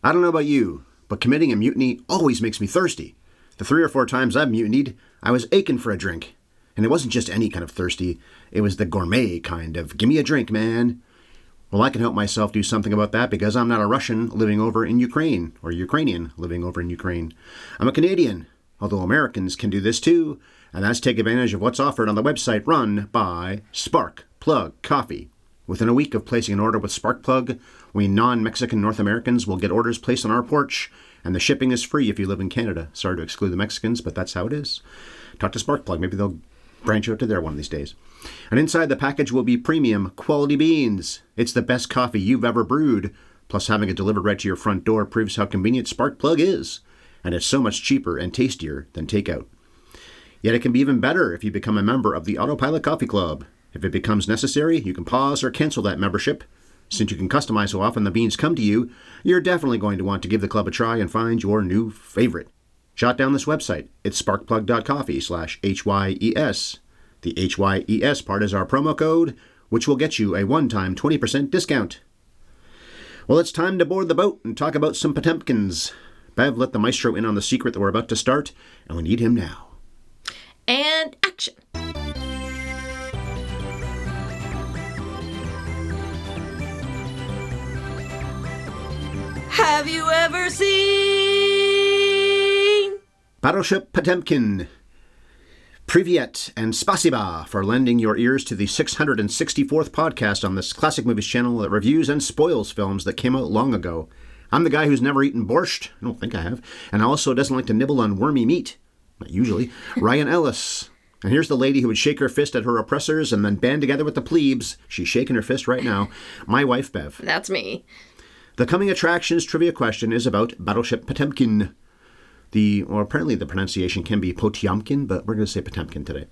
I don't know about you, but committing a mutiny always makes me thirsty. The 3 or 4 times I've mutinied, I was aching for a drink. And it wasn't just any kind of thirsty, it was the gourmet kind of, gimme a drink, man. Well, I can help myself do something about that because I'm not a Russian living over in Ukraine, or Ukrainian living over in Ukraine. I'm a Canadian, although Americans can do this too, and that's take advantage of what's offered on the website run by Spark Plug Coffee. Within a week of placing an order with Sparkplug, we non-Mexican North Americans will get orders placed on our porch, and the shipping is free if you live in Canada. Sorry to exclude the Mexicans, but that's how it is. Talk to Sparkplug. Maybe they'll branch out to there one of these days. And inside the package will be premium quality beans. It's the best coffee you've ever brewed. Plus, having it delivered right to your front door proves how convenient Sparkplug is. And it's so much cheaper and tastier than takeout. Yet it can be even better if you become a member of the Autopilot Coffee Club. If it becomes necessary, you can pause or cancel that membership. Since you can customize how often the beans come to you, you're definitely going to want to give the club a try and find your new favorite. Jot down this website. It's sparkplug.coffee/HYES. The HYES part is our promo code, which will get you a one-time 20% discount. Well, it's time to board the boat and talk about some Potemkins. Bev, let the maestro in on the secret that we're about to start, and we need him now. And action. Have you ever seen Battleship Potemkin? Privyet and spasiba for lending your ears to the 664th podcast on this classic movies channel that reviews and spoils films that came out long ago. I'm the guy who's never eaten borscht, I don't think I have, and also doesn't like to nibble on wormy meat. Not usually. Ryan Ellis. And here's the lady who would shake her fist at her oppressors and then band together with the plebes. She's shaking her fist right now. My wife, Bev. That's me. The coming attractions trivia question is about Battleship Potemkin. Apparently the pronunciation can be Potemkin, but we're going to say Potemkin today.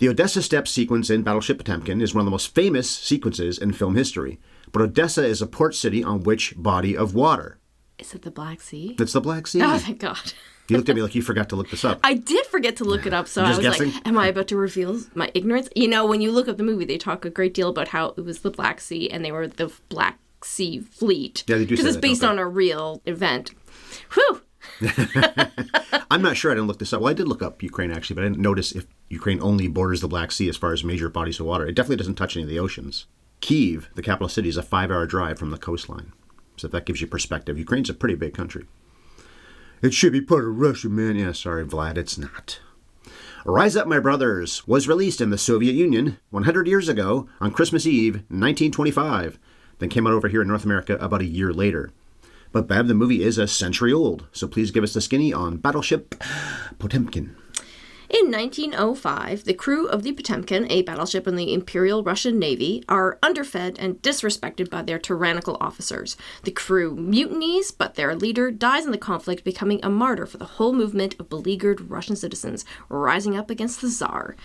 The Odessa Steps sequence in Battleship Potemkin is one of the most famous sequences in film history. But Odessa is a port city on which body of water? Is it the Black Sea? It's the Black Sea. Oh, thank God. You looked at me like you forgot to look this up. I did forget to look it up, so I was guessing? like, am I about to reveal my ignorance? You know, when you look up the movie, they talk a great deal about how it was the Black Sea and they were the Black Sea Fleet. Yeah, they do say that. Because it's based on a real event. Whew! I'm not sure. I didn't look this up. Well, I did look up Ukraine, actually, but I didn't notice if Ukraine only borders the Black Sea as far as major bodies of water. It definitely doesn't touch any of the oceans. Kyiv, the capital city, is a 5-hour drive from the coastline. So if that gives you perspective, Ukraine's a pretty big country. It should be part of Russia, man. Yeah, sorry, Vlad, it's not. Rise Up, My Brothers was released in the Soviet Union 100 years ago on Christmas Eve, 1925. Then came out over here in North America about a year later. But Bev, the movie is a century old, so please give us the skinny on Battleship Potemkin. In 1905, the crew of the Potemkin, a battleship in the Imperial Russian Navy, are underfed and disrespected by their tyrannical officers. The crew mutinies, but their leader dies in the conflict, becoming a martyr for the whole movement of beleaguered Russian citizens rising up against the Tsar.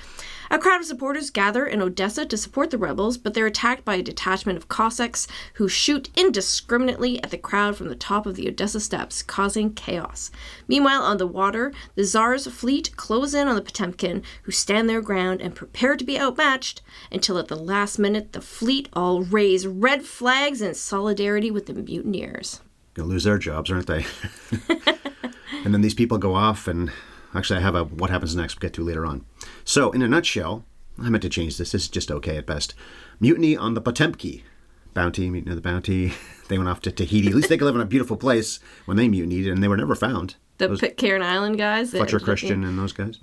A crowd of supporters gather in Odessa to support the rebels, but they're attacked by a detachment of Cossacks who shoot indiscriminately at the crowd from the top of the Odessa Steps, causing chaos. Meanwhile, on the water, the Tsar's fleet close in on the Potemkin, who stand their ground and prepare to be outmatched, until at the last minute the fleet all raise red flags in solidarity with the mutineers. Gonna lose their jobs, aren't they? And then these people go off and... Actually, I have a what happens next we'll get to later on. So, in a nutshell, I meant to change this. This is just okay at best. Mutiny on the Potemkin. Mutiny on the Bounty. They went off to Tahiti. At least they could live in a beautiful place when they mutinied, and they were never found. The Pitcairn Island guys? Fletcher Christian and those guys.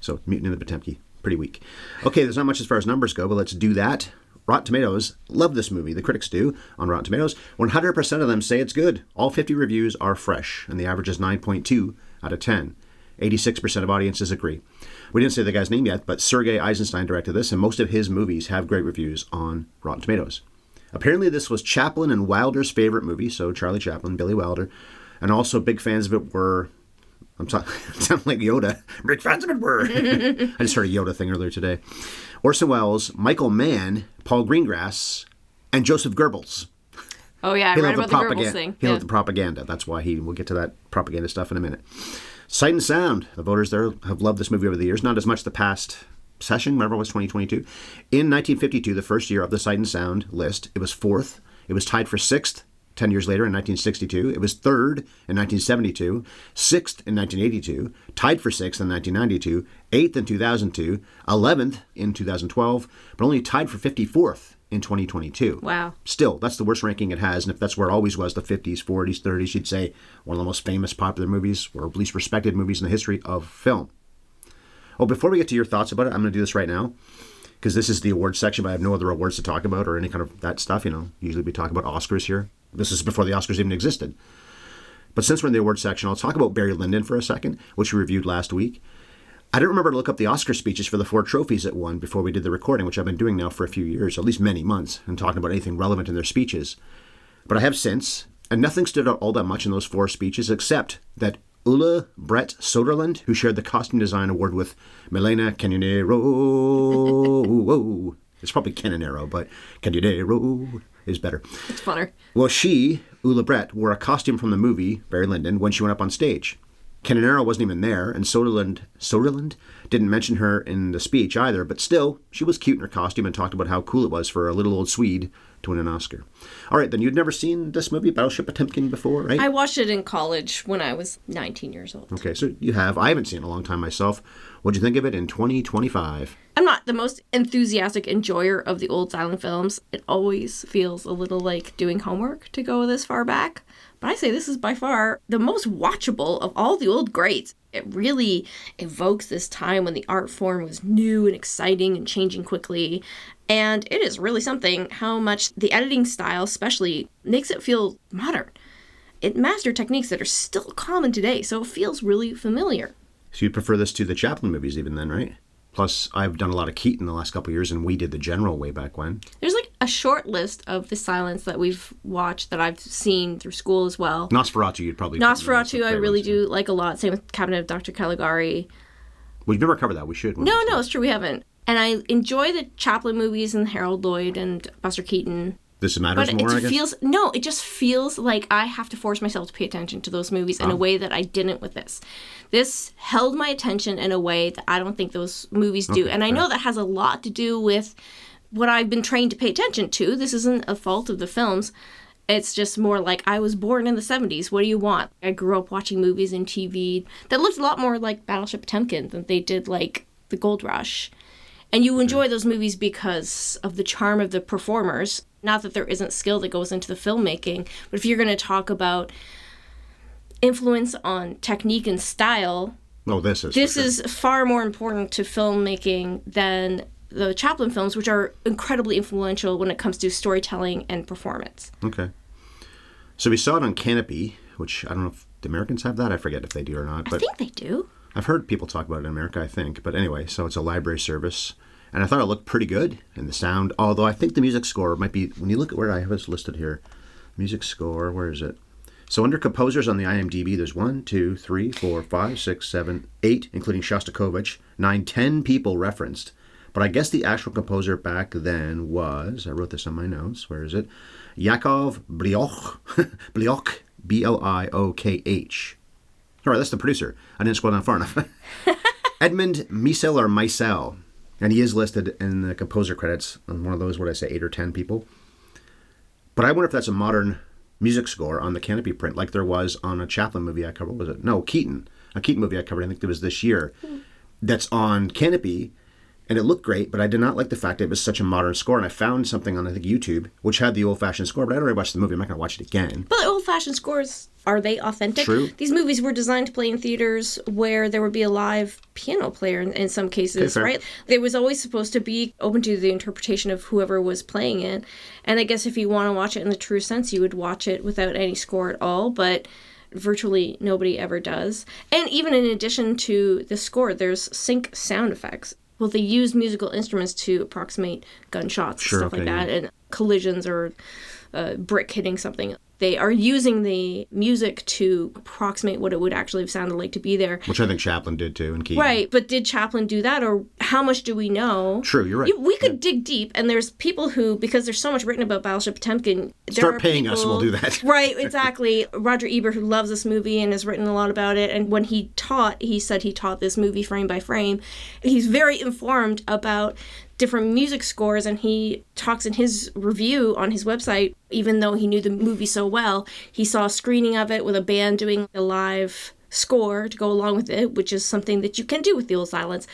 So, Mutiny on the Potemkin. Pretty weak. Okay, there's not much as far as numbers go, but let's do that. Rotten Tomatoes love this movie. The critics do on Rotten Tomatoes. 100% of them say it's good. All 50 reviews are fresh, and the average is 9.2 out of 10. 86% of audiences agree. We didn't say the guy's name yet, but Sergei Eisenstein directed this, and most of his movies have great reviews on Rotten Tomatoes. Apparently this was Chaplin and Wilder's favorite movie, so Charlie Chaplin, Billy Wilder, and also big fans of it were... sound like Yoda. Big fans of it were. I just heard a Yoda thing earlier today. Orson Welles, Michael Mann, Paul Greengrass, and Joseph Goebbels. Oh yeah, I read about the Goebbels thing. He loved the propaganda. That's why we'll get to that propaganda stuff in a minute. Sight and Sound. The voters there have loved this movie over the years. Not as much the past session, whatever it was, 2022. In 1952, the first year of the Sight and Sound list, it was 4th. It was tied for 6th 10 years later in 1962. It was third in 1972, sixth in 1982, tied for sixth in 1992, eighth in 2002, 11th in 2012, but only tied for 54th in 2022. Wow. Still, that's the worst ranking it has, and if that's where it always was, the 50s, 40s, 30s, you'd say one of the most famous, popular movies, or least respected movies in the history of film. Oh, before we get to your thoughts about it, I'm going to do this right now, because this is the awards section, but I have no other awards to talk about or any kind of that stuff. Usually we talk about Oscars here. This is before the Oscars even existed. But since we're in the awards section, I'll talk about Barry Lyndon for a second, which we reviewed last week. I didn't remember to look up the Oscar speeches for the 4 trophies it won before we did the recording, which I've been doing now for a few years, at least many months, and talking about anything relevant in their speeches. But I have since, and nothing stood out all that much in those 4 speeches, except that Ulla Brett Soderlund, who shared the costume design award with Milena Canonero. It's probably Canonero, but Canonero is better. It's funner. Well, Ulla Brett, wore a costume from the movie, Barry Lyndon, when she went up on stage. Canonero wasn't even there, and Soderlund didn't mention her in the speech either, but still, she was cute in her costume and talked about how cool it was for a little old Swede to win an Oscar. All right, then you'd never seen this movie, Battleship Potemkin, before, right? I watched it in college when I was 19 years old. Okay, so you have. I haven't seen it in a long time myself. What'd you think of it in 2025? I'm not the most enthusiastic enjoyer of the old silent films. It always feels a little like doing homework to go this far back. But I say this is by far the most watchable of all the old greats. It really evokes this time when the art form was new and exciting and changing quickly. And it is really something how much the editing style especially makes it feel modern. It mastered techniques that are still common today, so it feels really familiar. So you prefer this to the Chaplin movies even then, right? Plus, I've done a lot of Keaton the last couple of years, and we did The General way back when. There's like a short list of the silents that we've watched that I've seen through school as well. Nosferatu, you'd probably... Nosferatu, I really do like a lot. Same with Cabinet of Dr. Caligari. We've never covered that. We should. No, it's true. We haven't. And I enjoy the Chaplin movies and Harold Lloyd and Buster Keaton. This matters more, I guess? It just feels like I have to force myself to pay attention to those movies in a way that I didn't with this. This held my attention in a way that I don't think those movies do. Okay, and I know that has a lot to do with what I've been trained to pay attention to. This isn't a fault of the films. It's just more like I was born in the 70s. What do you want? I grew up watching movies and TV that looked a lot more like Battleship Potemkin than they did like The Gold Rush. And you enjoy those movies because of the charm of the performers. Not that there isn't skill that goes into the filmmaking, but if you're going to talk about influence on technique and style, this is far more important to filmmaking than the Chaplin films, which are incredibly influential when it comes to storytelling and performance. Okay. So we saw it on Canopy, which I don't know if the Americans have that. I forget if they do or not. But I think they do. I've heard people talk about it in America, I think. But anyway, so it's a library service. And I thought it looked pretty good in the sound, although I think the music score might be, when you look at where I have it listed here, music score, where is it? So under composers on the IMDb, there's 1, 2, 3, 4, 5, 6, 7, 8, including Shostakovich, 9, 10 people referenced. But I guess the actual composer back then was, I wrote this on my notes, where is it? Yakov Bliokh, B-L-I-O-K-H. All right, that's the producer. I didn't scroll down far enough. Edmund Meisel or Meisel. And he is listed in the composer credits on one of those, 8 or 10 people. But I wonder if that's a modern music score on the Canopy print, like there was on a Chaplin movie I covered. What was it? No, Keaton. A Keaton movie I covered, I think it was this year. That's on Canopy, and it looked great, but I did not like the fact that it was such a modern score. And I found something on, I think, YouTube, which had the old-fashioned score, but I'd already watched the movie. I'm not going to watch it again. But the old-fashioned scores, are they authentic? True. These movies were designed to play in theaters where there would be a live piano player in some cases, Okay, right? It was always supposed to be open to the interpretation of whoever was playing it. And I guess if you want to watch it in the true sense, you would watch it without any score at all, but virtually nobody ever does. And even in addition to the score, there's sync sound effects. Well, they use musical instruments to approximate gunshots and stuff like that, and collisions or brick hitting something. They are using the music to approximate what it would actually have sounded like to be there. Which I think Chaplin did too, and Keaton. Right, but did Chaplin do that, or how much do we know? True, you're right. We could dig deep, and there's people who, because there's so much written about Battleship Potemkin, start paying us and we'll do that. Right, exactly. Roger Ebert, who loves this movie and has written a lot about it, and when he said he taught this movie frame by frame. He's very informed about different music scores, and he talks in his review on his website Even though he knew the movie so well, he saw a screening of it with a band doing a live score to go along with it, which is something that you can do with the old silence,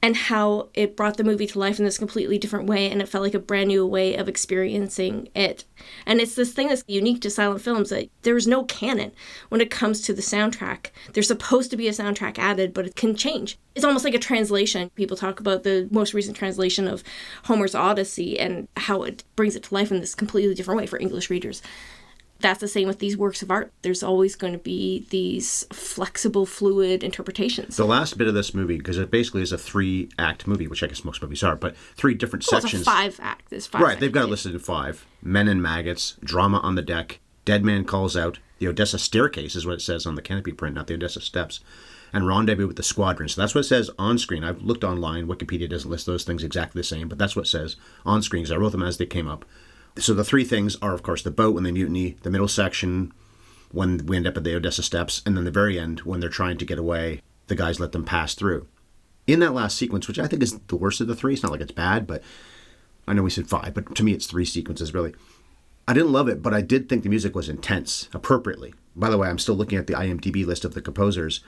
and how it brought the movie to life in this completely different way, and it felt like a brand new way of experiencing it. And it's this thing that's unique to silent films, that there's no canon when it comes to the soundtrack. There's supposed to be a soundtrack added, but it can change. It's almost like a translation. People talk about the most recent translation of Homer's Odyssey and how it brings it to life in this completely different way for English readers. That's the same with these works of art. There's always going to be these flexible, fluid interpretations. The last bit of this movie, because it basically is a 3-act movie, which I guess most movies are, but 3 different sections. It's a 5-act. There's 5 Right, they've got it listed in 5. Men and Maggots, Drama on the Deck, Dead Man Calls Out, The Odessa Staircase is what it says on the canopy print, not the Odessa Steps, and Rendezvous with the Squadron. So that's what it says on screen. I've looked online. Wikipedia doesn't list those things exactly the same, but that's what it says on screen, because I wrote them as they came up. So the 3 things are, of course, the boat when they mutiny, the middle section when we end up at the Odessa Steps, and then the very end when they're trying to get away, the guys let them pass through. In that last sequence, which I think is the worst of the 3, it's not like it's bad, but I know we said 5, but to me it's 3 sequences, really. I didn't love it, but I did think the music was intense, appropriately. By the way, I'm still looking at the IMDb list of the composers,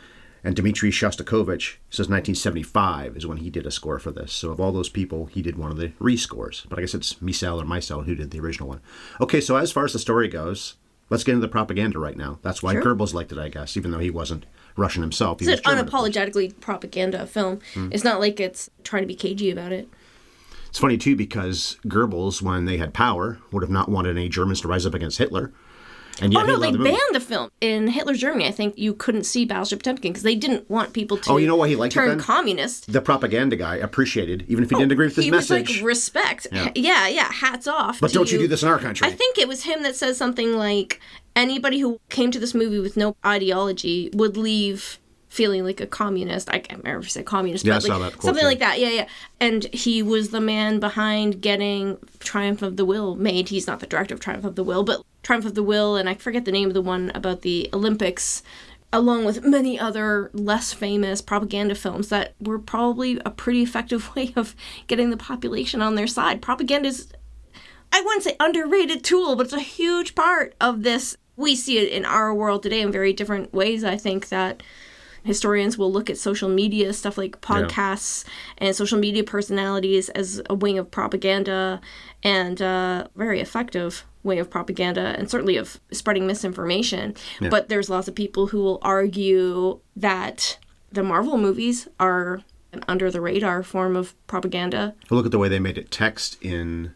and Dmitri Shostakovich says 1975 is when he did a score for this. So of all those people, he did one of the rescores. But I guess it's Michel who did the original one. Okay, so as far as the story goes, let's get into the propaganda right now. That's why Goebbels liked it, I guess, even though he wasn't Russian himself. It's an unapologetically propaganda film. It's not like it's trying to be cagey about it. It's funny, too, because Goebbels, when they had power, would have not wanted any Germans to rise up against Hitler. And yet they banned the film. In Hitler's Germany, I think you couldn't see Battleship Potemkin because they didn't want people to you know why he liked turn it then? communist. The propaganda guy appreciated, even if he didn't agree with his message. He was like, respect. Yeah, hats off. But don't you do this in our country. I think it was him that says something like, anybody who came to this movie with no ideology would leave feeling like a communist. I can't remember if he said communist, but like, something like that. Yeah. And he was the man behind getting Triumph of the Will made. He's not the director of Triumph of the Will, but Triumph of the Will, and I forget the name of the one about the Olympics, along with many other less famous propaganda films that were probably a pretty effective way of getting the population on their side. Propaganda is, I wouldn't say underrated tool, but it's a huge part of this. We see it in our world today in very different ways. I think that historians will look at social media, stuff like podcasts and social media personalities, as a wing of propaganda, and a very effective way of propaganda, and certainly of spreading misinformation. Yeah. But there's lots of people who will argue that the Marvel movies are an under-the-radar form of propaganda. Well, look at the way they made it text in,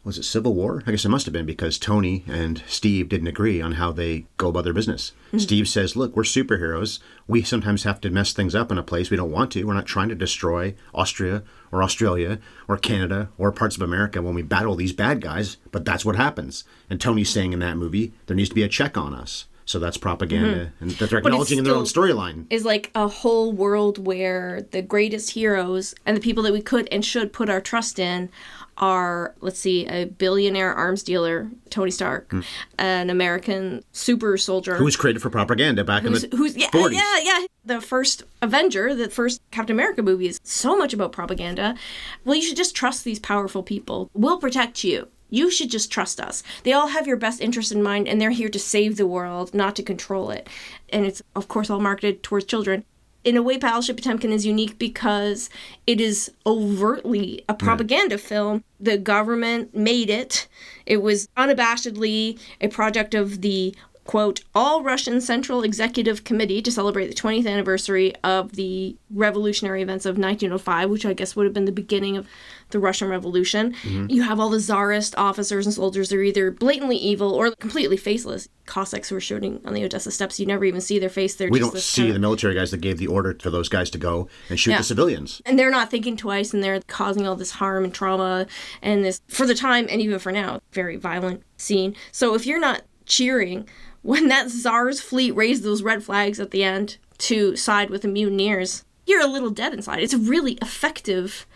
was it Civil War? I guess it must have been, because Tony and Steve didn't agree on how they go about their business. Mm-hmm. Steve says, look, we're superheroes. We sometimes have to mess things up in a place we don't want to. We're not trying to destroy Austria or Australia or Canada or parts of America when we battle these bad guys, but that's what happens. And Tony's saying in that movie, there needs to be a check on us. So that's propaganda, and that they're acknowledging in their own storyline. Is like a whole world where the greatest heroes and the people that we could and should put our trust in are, let's see, a billionaire arms dealer, Tony Stark, an American super soldier. Who was created for propaganda back in the 40s. Yeah. The first Avenger, the first Captain America movie is so much about propaganda. Well, you should just trust these powerful people. We'll protect you. You should just trust us. They all have your best interest in mind, and they're here to save the world, not to control it. And it's, of course, all marketed towards children. In a way, Battleship Potemkin is unique because it is overtly a propaganda film. The government made it. It was unabashedly a project of the, quote, All-Russian Central Executive Committee to celebrate the 20th anniversary of the revolutionary events of 1905, which I guess would have been the beginning of the Russian Revolution. Mm-hmm. You have all the Tsarist officers and soldiers. They're either blatantly evil or completely faceless. Cossacks who are shooting on the Odessa Steps, you never even see their face. We don't see the military guys that gave the order for those guys to go and shoot the civilians. And they're not thinking twice, and they're causing all this harm and trauma, and this, for the time, and even for now, very violent scene. So if you're not cheering when that Tsar's fleet raised those red flags at the end to side with the mutineers, you're a little dead inside. It's really effective,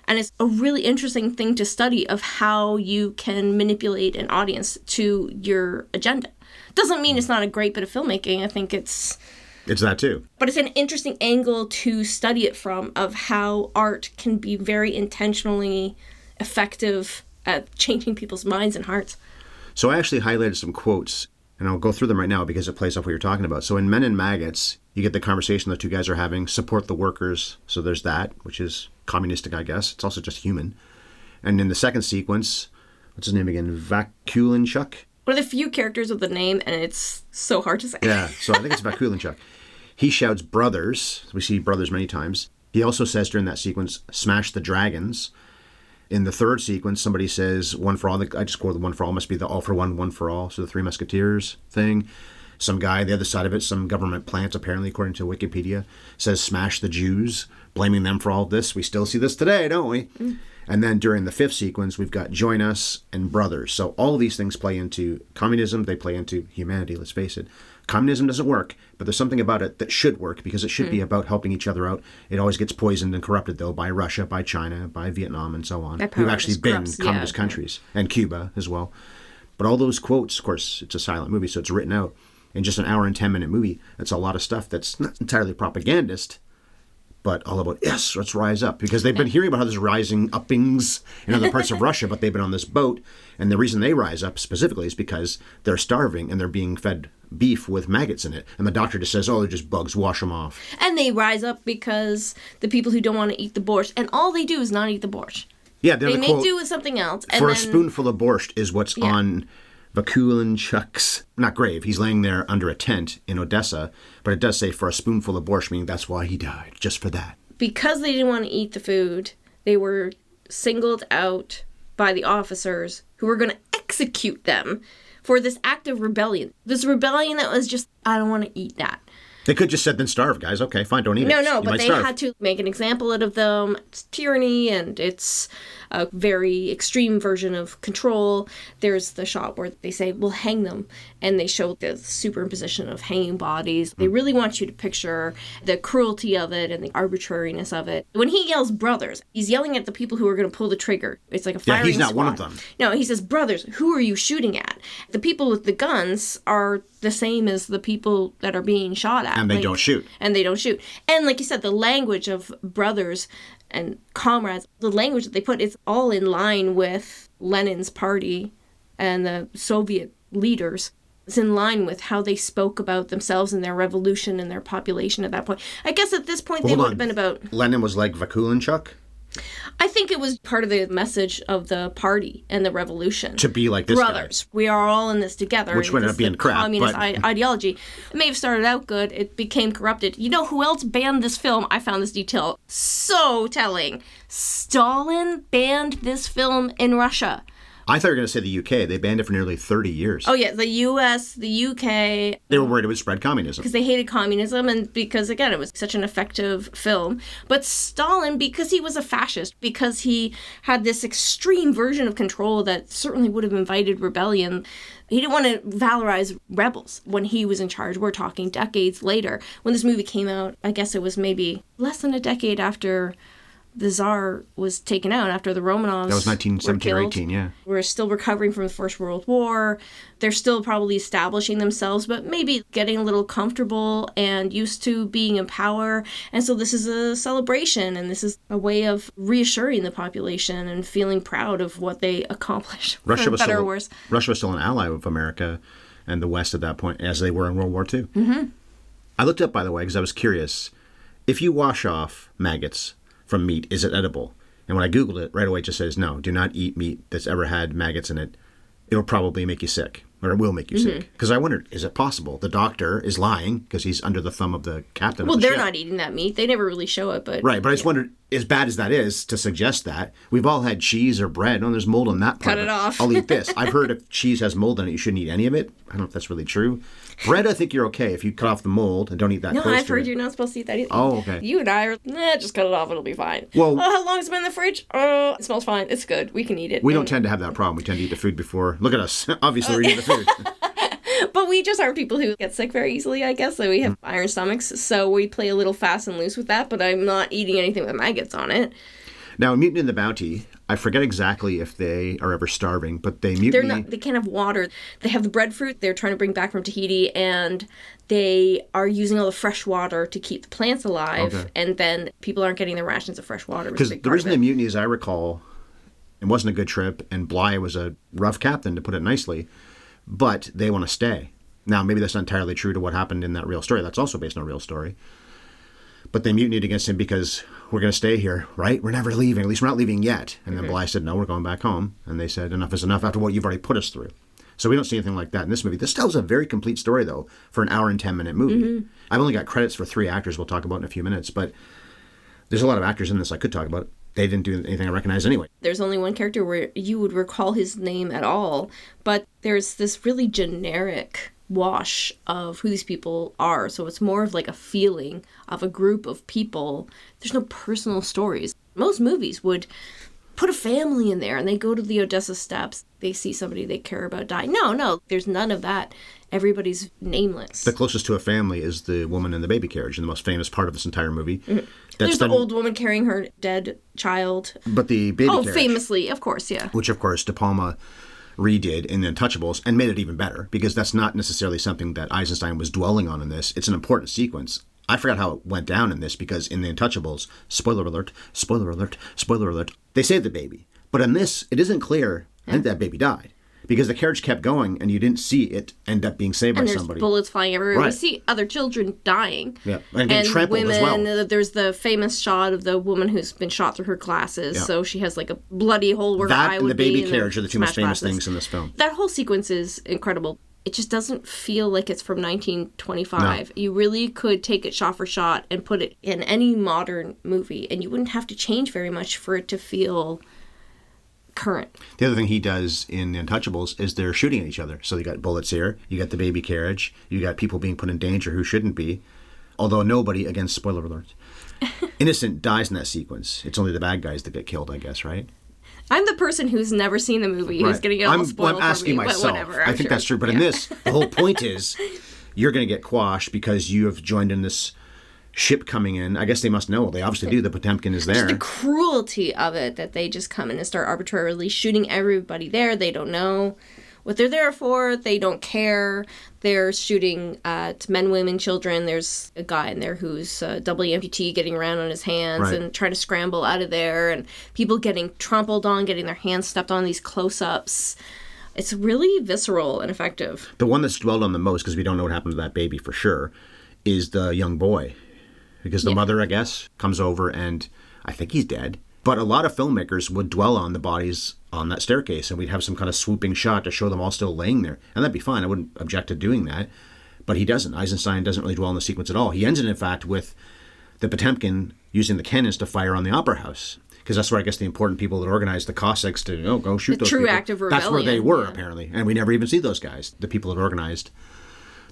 and it's a really interesting thing to study of how you can manipulate an audience to your agenda. Doesn't mean it's not a great bit of filmmaking. I think it's that too. But it's an interesting angle to study it from, of how art can be very intentionally effective at changing people's minds and hearts. So I actually highlighted some quotes, and I'll go through them right now because it plays off what you're talking about. So in Men and Maggots, you get the conversation the two guys are having, support the workers. So there's that, which is communistic, I guess. It's also just human. And in the second sequence, what's his name again? Vakulinchuk? One of the few characters with the name, and it's so hard to say. Yeah, so I think it's Vakulinchuk. He shouts brothers. We see brothers many times. He also says during that sequence, smash the dragons. In the third sequence, somebody says, one for all. I just quote the one for all must be the all for one for all. So the Three Musketeers thing. Some guy, the other side of it, some government plant, apparently, according to Wikipedia, says smash the Jews, blaming them for all this. We still see this today, don't we? Mm. And then during the fifth sequence, we've got join us and brothers. So all of these things play into communism. They play into humanity, let's face it. Communism doesn't work, but there's something about it that should work because it should be about helping each other out. It always gets poisoned and corrupted, though, by Russia, by China, by Vietnam, and so on. Who've actually been communist countries, and Cuba as well. But all those quotes, of course, it's a silent movie, so it's written out. In just an hour and 10-minute movie, that's a lot of stuff that's not entirely propagandist, but all about, yes, let's rise up. Because they've been hearing about how there's rising uppings in other parts of Russia, but they've been on this boat. And the reason they rise up specifically is because they're starving and they're being fed beef with maggots in it. And the doctor just says, oh, they're just bugs, wash them off. And they rise up because the people who don't want to eat the borscht, and all they do is not eat the borscht. Yeah, they make do with something else. And a spoonful of borscht is what's on Vakulinchuk's, not grave, he's laying there under a tent in Odessa, but it does say for a spoonful of borscht, meaning that's why he died, just for that. Because they didn't want to eat the food, they were singled out by the officers who were going to execute them for this act of rebellion. This rebellion that was just, I don't want to eat that. They could just said, then starve, guys. Okay, fine, don't eat it. No, but they had to make an example out of them. It's tyranny, and it's a very extreme version of control. There's the shot where they say, we'll hang them, and they show the superimposition of hanging bodies. They really want you to picture the cruelty of it and the arbitrariness of it. When he yells brothers, he's yelling at the people who are going to pull the trigger. It's like a firing squad. Yeah, he's not one of them. No, he says, brothers, who are you shooting at? The people with the guns are the same as the people that are being shot at. And they don't shoot. And they don't shoot. And like you said, the language of brothers and comrades, the language that they put, is all in line with Lenin's party and the Soviet leaders. It's in line with how they spoke about themselves and their revolution and their population at that point. I guess at this point they would have been about... Lenin was like Vakulinchuk? I think it was part of the message of the party and the revolution. To be like this brothers. Guy. We are all in this together. Which ended up being crap. Communist ideology. It may have started out good. It became corrupted. You know who else banned this film? I found this detail so telling. Stalin banned this film in Russia. I thought you were going to say the UK. They banned it for nearly 30 years. Oh, yeah. The US, the UK. They were worried it would spread communism. Because they hated communism and because, again, it was such an effective film. But Stalin, because he was a fascist, because he had this extreme version of control that certainly would have invited rebellion, he didn't want to valorize rebels when he was in charge. We're talking decades later. When this movie came out, I guess it was maybe less than a decade after the Tsar was taken out, after the Romanovs. That was 1917 or 18, yeah. We're still recovering from the First World War. They're still probably establishing themselves, but maybe getting a little comfortable and used to being in power. And so this is a celebration, and this is a way of reassuring the population and feeling proud of what they accomplished, Russia was better or worse. Russia was still an ally of America and the West at that point, as they were in World War II. Mm-hmm. I looked up, by the way, because I was curious. If you wash off maggots from meat, is it edible? And when I Googled it, right away it just says, no, do not eat meat that's ever had maggots in it. It'll probably make you sick, or it will make you sick. Because I wondered, is it possible? The doctor is lying because he's under the thumb of the captain Well, of the they're ship. not eating that meat. They never really show it, but... Right, but I just wondered, as bad as that is to suggest that, we've all had cheese or bread. Oh, there's mold on that part. Cut it off. I'll eat this. I've heard if cheese has mold on it, you shouldn't eat any of it. I don't know if that's really true. Bread, I think you're okay if you cut off the mold and don't eat that. No, I've heard you're not supposed to eat that either. Oh, okay. You and I are, just cut it off. It'll be fine. Well, how long has it been in the fridge? Oh, it smells fine. It's good. We can eat it. We don't tend to have that problem. We tend to eat the food before. Look at us. Obviously, we're eating the food. But we just aren't people who get sick very easily, I guess. So we have iron stomachs. So we play a little fast and loose with that. But I'm not eating anything with maggots on it. Now, Mutiny and the Bounty, I forget exactly if they are ever starving, but they mutiny. They can't have water. They have the breadfruit they're trying to bring back from Tahiti, and they are using all the fresh water to keep the plants alive. Okay. And then people aren't getting their rations of fresh water. Because the reason they mutiny, as I recall, it wasn't a good trip, and Bligh was a rough captain, to put it nicely. but they want to stay. Now, maybe that's not entirely true to what happened in that real story. That's also based on a real story. But they mutinied against him because we're going to stay here, right? We're never leaving. At least we're not leaving yet. And then Bly said, no, we're going back home. And they said, enough is enough after what you've already put us through. So we don't see anything like that in this movie. This tells a very complete story, though, for an hour and 10-minute movie. I've only got credits for 3 actors we'll talk about in a few minutes, but there's a lot of actors in this I could talk about. They didn't do anything I recognize anyway. There's only one character where you would recall his name at all, but there's this really generic wash of who these people are. So it's more of like a feeling of a group of people. There's no personal stories. Most movies would put a family in there and they go to the Odessa Steps. They see somebody they care about die. No, there's none of that. Everybody's nameless. The closest to a family is the woman in the baby carriage, and the most famous part of this entire movie. There's the old woman carrying her dead child. But the baby carriage. Oh, famously, of course, yeah. Which, of course, De Palma redid in The Untouchables and made it even better, because that's not necessarily something that Eisenstein was dwelling on in this. It's an important sequence. I forgot how it went down in this, because in The Untouchables, spoiler alert, spoiler alert, spoiler alert, they saved the baby. But in this, it isn't clear, I think that baby died. Because the carriage kept going and you didn't see it end up being saved by somebody. And there's bullets flying everywhere. Right. We see other children dying. Yeah, and getting trampled women, as well. There's the famous shot of the woman who's been shot through her glasses. Yeah. So she has like a bloody hole where her eye would be. That and the baby carriage are the two most famous things in this film. That whole sequence is incredible. It just doesn't feel like it's from 1925. No. You really could take it shot for shot and put it in any modern movie, and you wouldn't have to change very much for it to feel current. The other thing he does in The Untouchables is they're shooting at each other. So you got bullets here, you got the baby carriage, you got people being put in danger who shouldn't be. Although nobody, again, spoiler alert, innocent dies in that sequence. It's only the bad guys that get killed, I guess, right? I'm the person who's never seen the movie who's going to get all spoiled. I'm asking for me, myself. Whatever, I think that's true. But in this, the whole point is you're going to get quashed because you have joined in this ship coming in. I guess they must know. They obviously do. The Potemkin is there. Just the cruelty of it, that they just come in and start arbitrarily shooting everybody there. They don't know what they're there for. They don't care. They're shooting at men, women, children. There's a guy in there who's doubly amputee getting around on his hands and trying to scramble out of there. And people getting trampled on, getting their hands stepped on, these close-ups. It's really visceral and effective. The one that's dwelled on the most, because we don't know what happened to that baby for sure, is the young boy. Because the mother, I guess, comes over and I think he's dead. But a lot of filmmakers would dwell on the bodies on that staircase, and we'd have some kind of swooping shot to show them all still laying there. And that'd be fine. I wouldn't object to doing that. But he doesn't. Eisenstein doesn't really dwell on the sequence at all. He ends it, in fact, with the Potemkin using the cannons to fire on the opera house. Because that's where I guess the important people that organized the Cossacks to go shoot those people. True act of rebellion. That's where they were, apparently. And we never even see those guys, the people that organized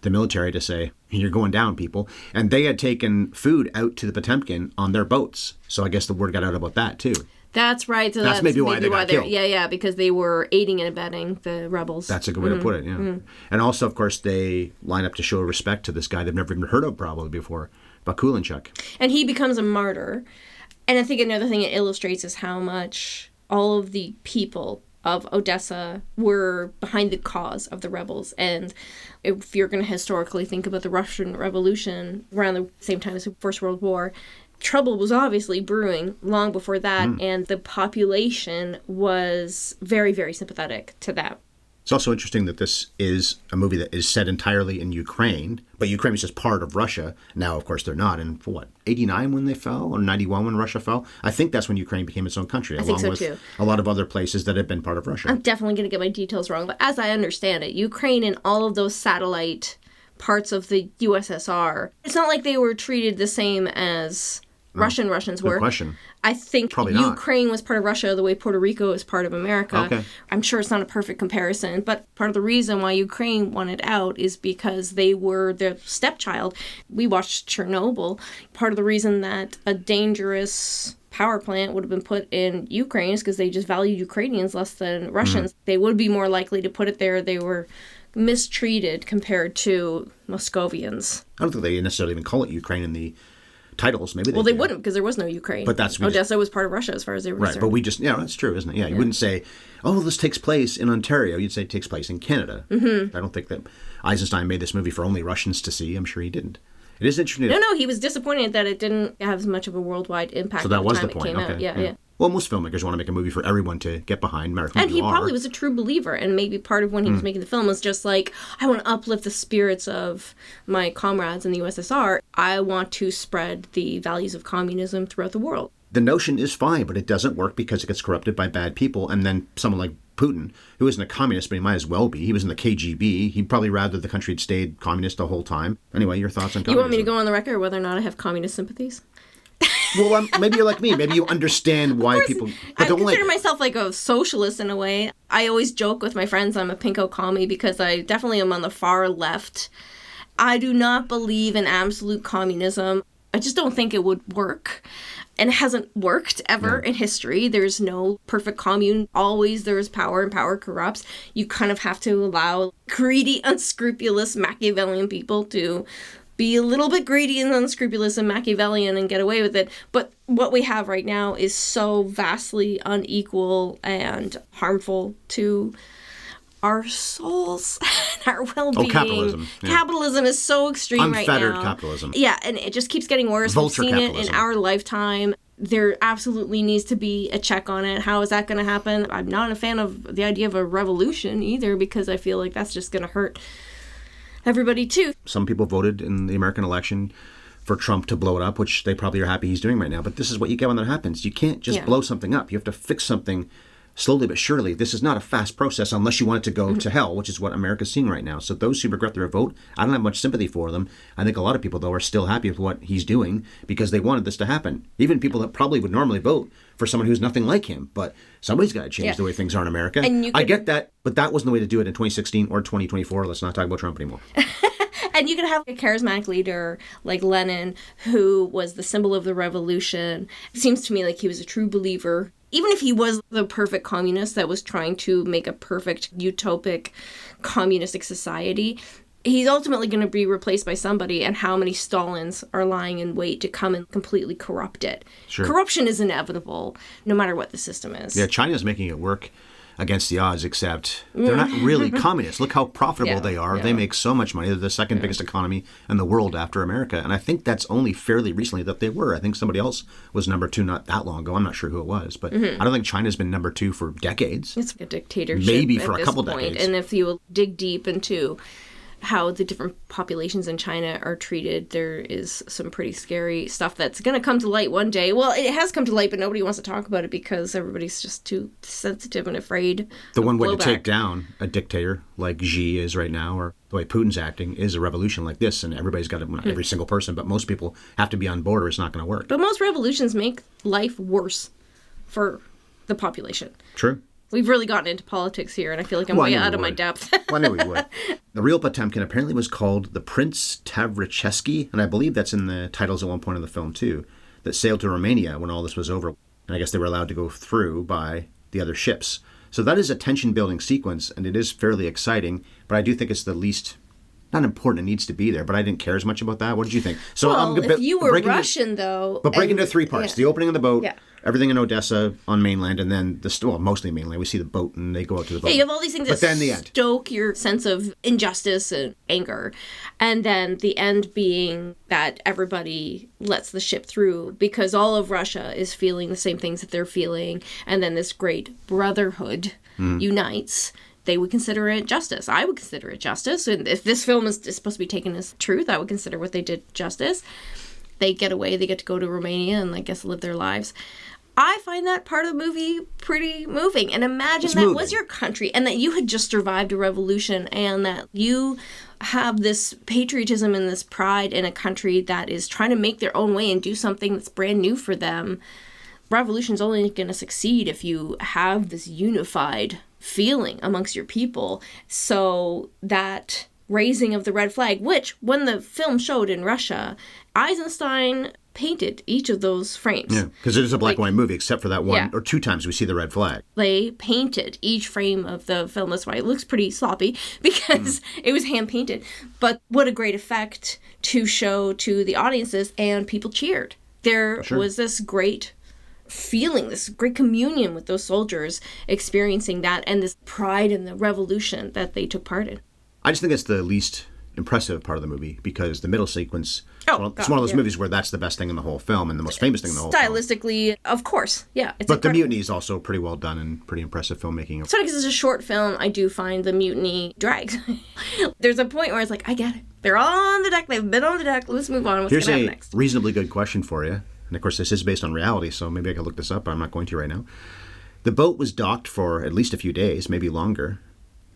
the military, to say, you're going down, people. And they had taken food out to the Potemkin on their boats. So I guess the word got out about that, too. That's right. So that's maybe why they got killed. Yeah, because they were aiding and abetting the rebels. That's a good way to put it, yeah. Mm-hmm. And also, of course, they line up to show respect to this guy they've never even heard of probably before, Bakulinchuk. And he becomes a martyr. And I think another thing it illustrates is how much all of the people of Odessa were behind the cause of the rebels. And if you're going to historically think about the Russian Revolution around the same time as the First World War, trouble was obviously brewing long before that, and the population was very, very sympathetic to that. It's also interesting that this is a movie that is set entirely in Ukraine, but Ukraine was just part of Russia. Now, of course, they're not. And for 89 when they fell, or 91 when Russia fell? I think that's when Ukraine became its own country, along with a lot of other places that had been part of Russia. I'm definitely going to get my details wrong, but as I understand it, Ukraine and all of those satellite parts of the USSR, it's not like they were treated the same as Russians were. Good question. I think Probably Ukraine was part of Russia the way Puerto Rico is part of America. Okay. I'm sure it's not a perfect comparison, but part of the reason why Ukraine wanted out is because they were their stepchild. We watched Chernobyl. Part of the reason that a dangerous power plant would have been put in Ukraine is because they just valued Ukrainians less than Russians. They would be more likely to put it there. They were mistreated compared to Moscovians. I don't think they necessarily even call it Ukraine in the titles. Maybe they wouldn't, because there was no Ukraine. But that's Odessa was part of Russia as far as they were concerned. But we just, that's true, isn't it? Yeah, you wouldn't say, this takes place in Ontario. You'd say it takes place in Canada. Mm-hmm. I don't think that Eisenstein made this movie for only Russians to see. I'm sure he didn't. It is interesting. No, he was disappointed that it didn't have as much of a worldwide impact. So that was the it point. came out. Yeah. Well, most filmmakers want to make a movie for everyone to get behind, no matter who And you he are. probably was a true believer, and maybe part of when he was making the film was just like, I want to uplift the spirits of my comrades in the USSR. I want to spread the values of communism throughout the world. The notion is fine, but it doesn't work because it gets corrupted by bad people. And then someone like Putin, who isn't a communist, but he might as well be. He was in the KGB. He'd probably rather the country had stayed communist the whole time. Anyway, your thoughts on communism? You want me to go on the record whether or not I have communist sympathies? Well, maybe you're like me. Maybe you understand why people I don't like consider myself like a socialist in a way. I always joke with my friends I'm a pinko commie because I definitely am on the far left. I do not believe in absolute communism. I just don't think it would work. And it hasn't worked ever in history. There's no perfect commune. Always there's power, and power corrupts. You kind of have to allow greedy, unscrupulous Machiavellian people to be a little bit greedy and unscrupulous and Machiavellian and get away with it. But what we have right now is so vastly unequal and harmful to our souls and our well-being. Oh, capitalism. Yeah. Capitalism is so extreme right now. Unfettered capitalism. Yeah, and it just keeps getting worse. Vulture We've seen capitalism. it in our lifetime. There absolutely needs to be a check on it. How is that going to happen? I'm not a fan of the idea of a revolution either, because I feel like that's just going to hurt everybody too. Some people voted in the American election for Trump to blow it up, which they probably are happy he's doing right now. But this is what you get when that happens. You can't just blow something up. You have to fix something slowly but surely. This is not a fast process unless you want it to go to hell, which is what America's seeing right now. So those who regret their vote, I don't have much sympathy for them. I think a lot of people, though, are still happy with what he's doing because they wanted this to happen. Even people that probably would normally vote for someone who's nothing like him. But somebody's got to change the way things are in America. And I get that, but that wasn't the way to do it in 2016 or 2024. Let's not talk about Trump anymore. And you can have a charismatic leader like Lenin, who was the symbol of the revolution. It seems to me like he was a true believer. Even if he was the perfect communist that was trying to make a perfect utopic communistic society, he's ultimately going to be replaced by somebody, and how many Stalins are lying in wait to come and completely corrupt it. Sure. Corruption is inevitable, no matter what the system is. Yeah, China's making it work against the odds, except they're not really communists. Look how profitable they are. They make so much money. They're the second biggest economy in the world after America. And I think that's only fairly recently that they were. I think somebody else was number 2 not that long ago. I'm not sure who it was. But I don't think China's been number 2 for decades. It's a dictatorship Maybe for at a couple this point. decades. And if you dig deep into how the different populations in China are treated, there is some pretty scary stuff that's going to come to light one day. Well, it has come to light, but nobody wants to talk about it because everybody's just too sensitive and afraid. The one way to blowback. take down a dictator like Xi is right now, or the way Putin's acting, is a revolution like this. And everybody's got to, not every single person, but most people have to be on board or it's not going to work. But most revolutions make life worse for the population. True. We've really gotten into politics here, and I feel like I'm Well, I way knew we out of my would. depth. Well, I knew we would. The real Potemkin apparently was called the Prince Tavricheski, and I believe that's in the titles at one point of the film too, that sailed to Romania when all this was over. And I guess they were allowed to go through by the other ships. So that is a tension-building sequence, and it is fairly exciting, but I do think it's the least, not important, it needs to be there, but I didn't care as much about that. What did you think? So well, if you were Russian, though... But break into 3 parts. Yeah. The opening of the boat, Yeah. everything in Odessa on mainland, and then mostly mainland. We see the boat and they go out to the boat. Yeah, you have all these things But that then the end. stoke your sense of injustice and anger. And then the end being that everybody lets the ship through because all of Russia is feeling the same things that they're feeling. And then this great brotherhood unites. They would consider it justice. I would consider it justice. And if this film is supposed to be taken as truth, I would consider what they did justice. They get away. They get to go to Romania and, I guess, live their lives. I find that part of the movie pretty moving. And imagine It's that moving. was your country and that you had just survived a revolution and that you have this patriotism and this pride in a country that is trying to make their own way and do something that's brand new for them. Revolution's only going to succeed if you have this unified feeling amongst your people. So that raising of the red flag, which when the film showed in Russia, Eisenstein painted each of those frames. Yeah, because it is a black and white movie, except for that one Yeah. or 2 times we see the red flag. They painted each frame of the film. That's why it looks pretty sloppy because it was hand painted. But what a great effect to show to the audiences, and people cheered. There was this great feeling, this great communion with those soldiers experiencing that and this pride in the revolution that they took part in. I just think it's the least impressive part of the movie because the middle sequence, Oh, it's one of those movies where that's the best thing in the whole film and the most famous thing in the whole film. Stylistically, of course. Yeah. It's But the mutiny is also pretty well done and pretty impressive filmmaking. So because it's a short film, I do find the mutiny drags. There's a point where it's like, I get it. They're all on the deck. They've been on the deck. Let's move on. What's going to happen next? Here's a reasonably good question for you. And of course, this is based on reality, so maybe I could look this up, but I'm not going to right now. The boat was docked for at least a few days, maybe longer.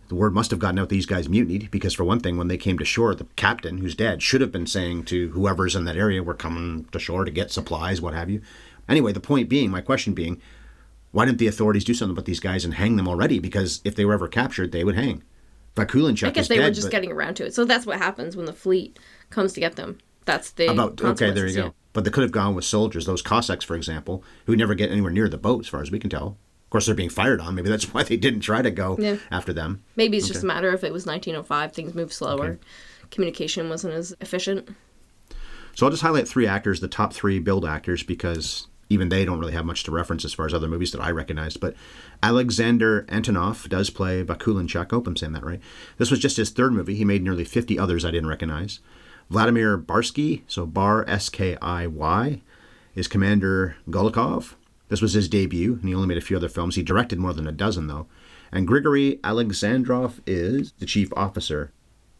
The word must have gotten out these guys mutinied, because for one thing, when they came to shore, the captain, who's dead, should have been saying to whoever's in that area, we're coming to shore to get supplies, what have you. Anyway, the point being, my question being, why didn't the authorities do something about these guys and hang them already? Because if they were ever captured, they would hang. Vakulinchuk I guess is they dead, were just getting around to it. So that's what happens when the fleet comes to get them. That's the okay, there you go. Yeah. But they could have gone with soldiers, those Cossacks, for example, who never get anywhere near the boat, as far as we can tell. Of course, they're being fired on. Maybe that's why they didn't try to go after them. Maybe it's just a matter if it was 1905, things moved slower. Okay. Communication wasn't as efficient. So I'll just highlight 3 actors, the top 3 billed actors, because even they don't really have much to reference as far as other movies that I recognized. But Alexander Antonov does play Vakulinchuk. I hope I'm saying that right. This was just his 3rd movie. He made nearly 50 others I didn't recognize. Vladimir Barsky, so Bar, S-K-I-Y, is Commander Golikov. This was his debut, and he only made a few other films. He directed more than a dozen, though. And Grigory Alexandrov is the chief officer.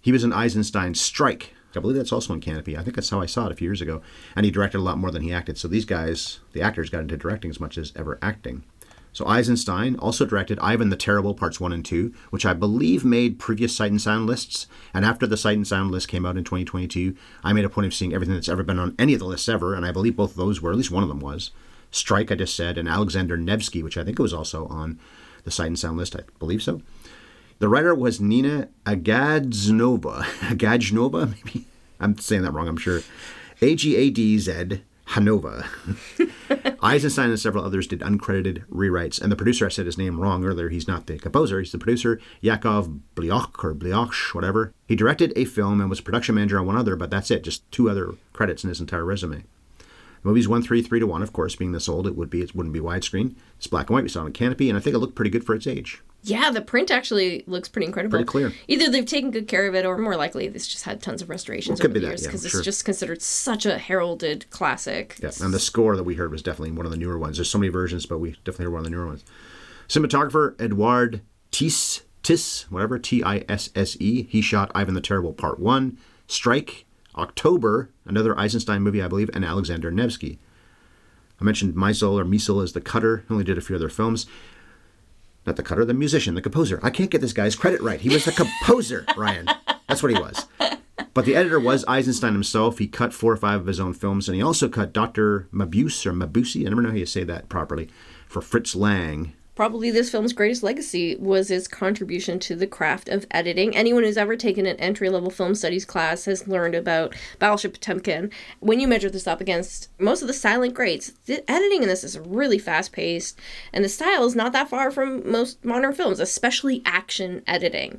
He was in Eisenstein's Strike. I believe that's also in Canopy. I think that's how I saw it a few years ago. And he directed a lot more than he acted. So these guys, the actors, got into directing as much as ever acting. So Eisenstein also directed Ivan the Terrible Parts 1 and 2, which I believe made previous Sight and Sound lists. And after the Sight and Sound list came out in 2022, I made a point of seeing everything that's ever been on any of the lists ever. And I believe both of those were, at least one of them was. Strike, I just said, and Alexander Nevsky, which I think was also on the Sight and Sound list. I believe so. The writer was Nina Agadzhnova. Agadzhnova, maybe? I'm saying that wrong, I'm sure. A-G-A-D-Z Hanova. Eisenstein and several others did uncredited rewrites. And the producer, I said his name wrong earlier. He's not the composer. He's the producer, Yakov Blyok or Blyok, whatever. He directed a film and was production manager on one other, but that's it. Just 2 other credits in his entire resume. The movie's 1:3:3:1, of course, being this old. It wouldn't be widescreen. It's black and white. We saw it on Canopy, and I think it looked pretty good for its age. Yeah, the print actually looks pretty incredible. Pretty clear. Either they've taken good care of it, or more likely it's just had tons of restorations over the years, because it's just considered such a heralded classic. Yeah, and the score that we heard was definitely one of the newer ones. There's so many versions, but we definitely heard one of the newer ones. Cinematographer Edouard Tisse, whatever, Tisse. He shot Ivan the Terrible Part 1, Strike, October, another Eisenstein movie, I believe, and Alexander Nevsky. I mentioned Meisel as the cutter. He only did a few other films. Not the cutter, the musician, the composer. I can't get this guy's credit right. He was the composer, Ryan. That's what he was. But the editor was Eisenstein himself. He cut 4 or 5 of his own films, and he also cut Dr. Mabuse, I never know how you say that properly, for Fritz Lang. Probably this film's greatest legacy was its contribution to the craft of editing. Anyone who's ever taken an entry-level film studies class has learned about Battleship Potemkin. When you measure this up against most of the silent greats, the editing in this is really fast-paced, and the style is not that far from most modern films, especially action editing.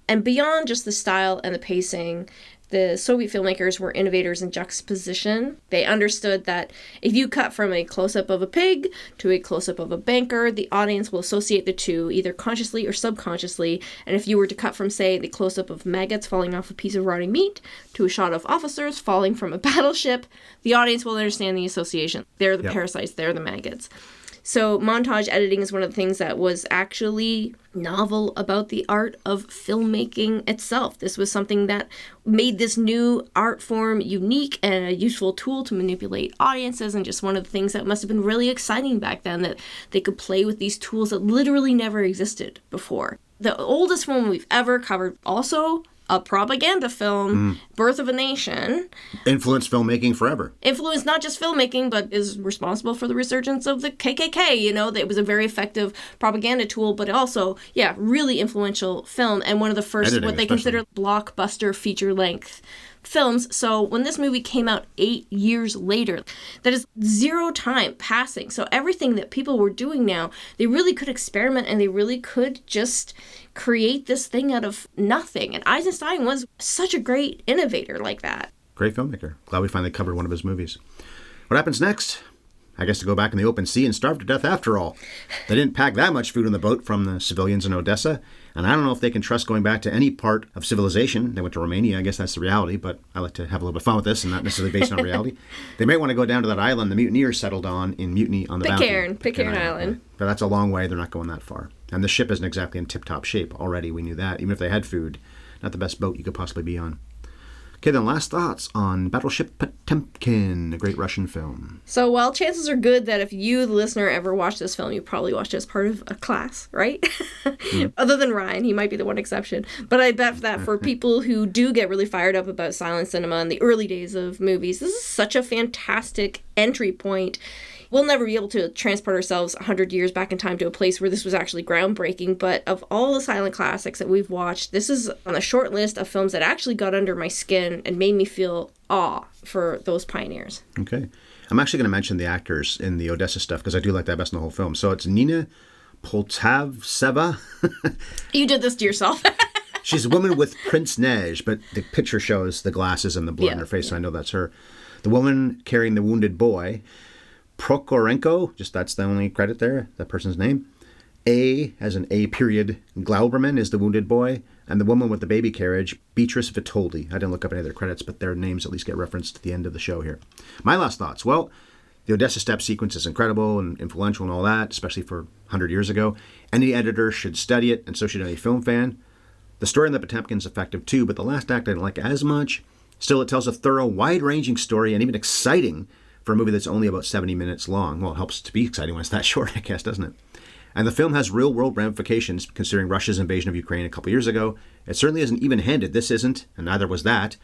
And beyond just the style and the pacing, the Soviet filmmakers were innovators in juxtaposition. They understood that if you cut from a close-up of a pig to a close-up of a banker, the audience will associate the two, either consciously or subconsciously. And if you were to cut from, say, the close-up of maggots falling off a piece of rotting meat to a shot of officers falling from a battleship, the audience will understand the association. They're the parasites, they're the maggots. So montage editing is one of the things that was actually novel about the art of filmmaking itself. This was something that made this new art form unique and a useful tool to manipulate audiences, and just one of the things that must have been really exciting back then, that they could play with these tools that literally never existed before. The oldest film we've ever covered, also a propaganda film, Birth of a Nation. Influenced filmmaking forever. Influenced not just filmmaking, but is responsible for the resurgence of the KKK. You know, it was a very effective propaganda tool, but also, really influential film, and one of the first, editing, what they consider blockbuster feature-length films. So when this movie came out 8 years later, that is 0 time passing. So everything that people were doing now, they really could experiment, and they really could just create this thing out of nothing. And Eisenstein was such a great innovator like that. Great filmmaker. Glad we finally covered one of his movies. What happens next? I guess to go back in the open sea and starve to death after all. They didn't pack that much food on the boat from the civilians in Odessa, and I don't know if they can trust going back to any part of civilization. They went to Romania, I guess that's the reality, but I like to have a little bit of fun with this and not necessarily based on reality. They might want to go down to that island the mutineers settled on in Mutiny on the Bounty. Pitcairn Island. But that's a long way. They're not going that far. And the ship isn't exactly in tip-top shape. Already we knew that. Even if they had food, not the best boat you could possibly be on. Okay, then last thoughts on Battleship Potemkin, a great Russian film. So while chances are good that if you, the listener, ever watched this film, you probably watched it as part of a class, right? Mm. Other than Ryan, he might be the one exception. But I bet that for people who do get really fired up about silent cinema in the early days of movies, this is such a fantastic entry point. We'll never be able to transport ourselves 100 years back in time to a place where this was actually groundbreaking, but of all the silent classics that we've watched, this is on a short list of films that actually got under my skin and made me feel awe for those pioneers. Okay. I'm actually going to mention the actors in the Odessa stuff because I do like that best in the whole film. So it's Nina Poltavtseva. You did this to yourself. She's a woman with Prince Nej, but the picture shows the glasses and the blood in her face, so I know that's her. The woman carrying the wounded boy, Prokorenko, just that's the only credit there, that person's name. A, as an A period, Glauberman is the wounded boy, and the woman with the baby carriage, Beatrice Vitoldi. I didn't look up any of their credits, but their names at least get referenced at the end of the show here. My last thoughts. Well, the Odessa Steps sequence is incredible and influential and all that, especially for 100 years ago. Any editor should study it, and so should any film fan. The story in the Potemkin is effective too, but the last act I didn't like as much. Still, it tells a thorough, wide-ranging story and even exciting for a movie that's only about 70 minutes long. Well, it helps to be exciting when it's that short, I guess, doesn't it? And the film has real-world ramifications, considering Russia's invasion of Ukraine a couple years ago. It certainly isn't even-handed. This isn't, and neither was that.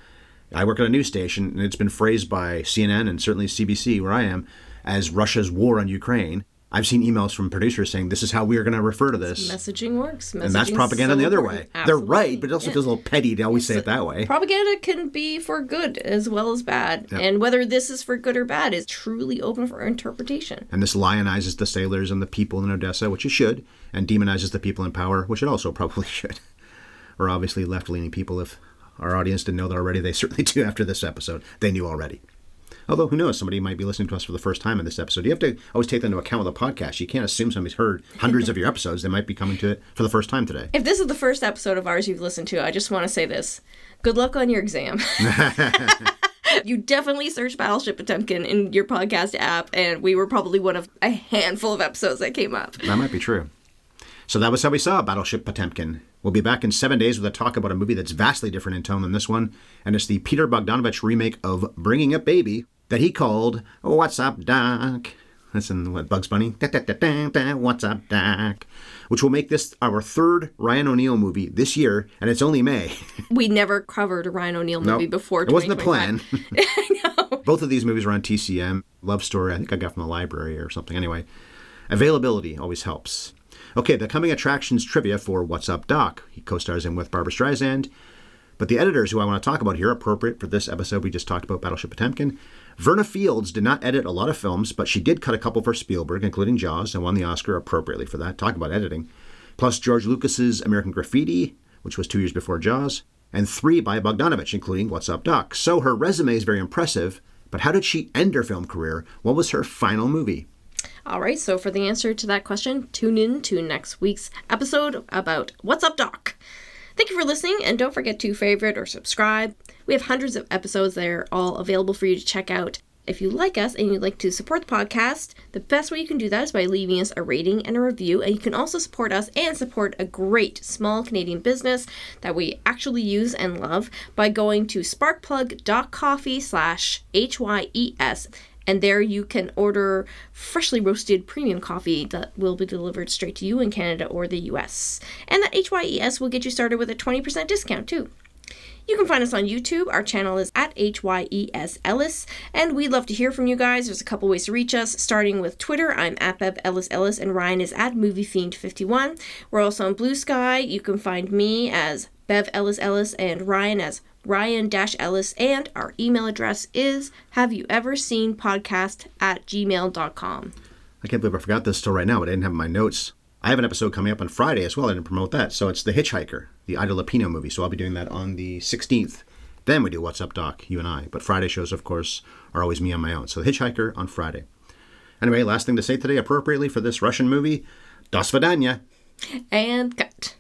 I work at a news station, and it's been phrased by CNN and certainly CBC, where I am, as Russia's war on Ukraine. I've seen emails from producers saying, this is how we are going to refer to this. Messaging works. And that's propaganda the other way. Absolutely. They're right, but it also feels a little petty to always say it that way. Propaganda can be for good as well as bad. Yep. And whether this is for good or bad is truly open for interpretation. And this lionizes the sailors and the people in Odessa, which it should, and demonizes the people in power, which it also probably should. Or obviously left-leaning people, if our audience didn't know that already. They certainly do after this episode. They knew already. Although, who knows, somebody might be listening to us for the first time in this episode. You have to always take that into account with a podcast. You can't assume somebody's heard hundreds of your episodes. They might be coming to it for the first time today. If this is the first episode of ours you've listened to, I just want to say this. Good luck on your exam. You definitely searched Battleship Potemkin in your podcast app, and we were probably one of a handful of episodes that came up. That might be true. So that was how we saw Battleship Potemkin. We'll be back in 7 days with a talk about a movie that's vastly different in tone than this one, and it's the Peter Bogdanovich remake of Bringing Up Baby, that he called What's Up, Doc? That's in what, Bugs Bunny? What's Up, Doc? Which will make this our third Ryan O'Neal movie this year, and it's only May. We never covered a Ryan O'Neal movie before 2025. It wasn't the plan. I know. Both of these movies are on TCM. Love Story, I think I got from the library or something. Anyway, availability always helps. Okay, the coming attractions trivia for What's Up, Doc? He co-stars in with Barbra Streisand. But the editors who I want to talk about here, appropriate for this episode we just talked about, Battleship Potemkin. Verna Fields did not edit a lot of films, but she did cut a couple for Spielberg, including Jaws, and won the Oscar appropriately for that. Talk about editing. Plus George Lucas's American Graffiti, which was 2 years before Jaws, and 3 by Bogdanovich, including What's Up, Doc? So her resume is very impressive, but how did she end her film career? What was her final movie? All right, so for the answer to that question, tune in to next week's episode about What's Up, Doc? Thank you for listening, and don't forget to favorite or subscribe. We have hundreds of episodes that are all available for you to check out. If you like us and you'd like to support the podcast, the best way you can do that is by leaving us a rating and a review, and you can also support us and support a great small Canadian business that we actually use and love by going to sparkplug.coffee/HYES. And there you can order freshly roasted premium coffee that will be delivered straight to you in Canada or the US. And that HYES will get you started with a 20% discount too. You can find us on YouTube. Our channel is at HYES Ellis, and we'd love to hear from you guys. There's a couple ways to reach us, starting with Twitter. I'm at Bev Ellis Ellis, and Ryan is at MovieFiend51. We're also on Blue Sky. You can find me as Bev Ellis Ellis and Ryan as Ryan-Ellis, and our email address is haveyouverinseenpodcast@gmail.com. I can't believe I forgot this till right now, but I didn't have my notes. I have an episode coming up on Friday as well. I didn't promote that. So it's The Hitchhiker, the Ida Lupino movie. So I'll be doing that on the 16th. Then we do What's Up, Doc, you and I. But Friday shows, of course, are always me on my own. So The Hitchhiker on Friday. Anyway, last thing to say today appropriately for this Russian movie, Das Vidanya. And cut.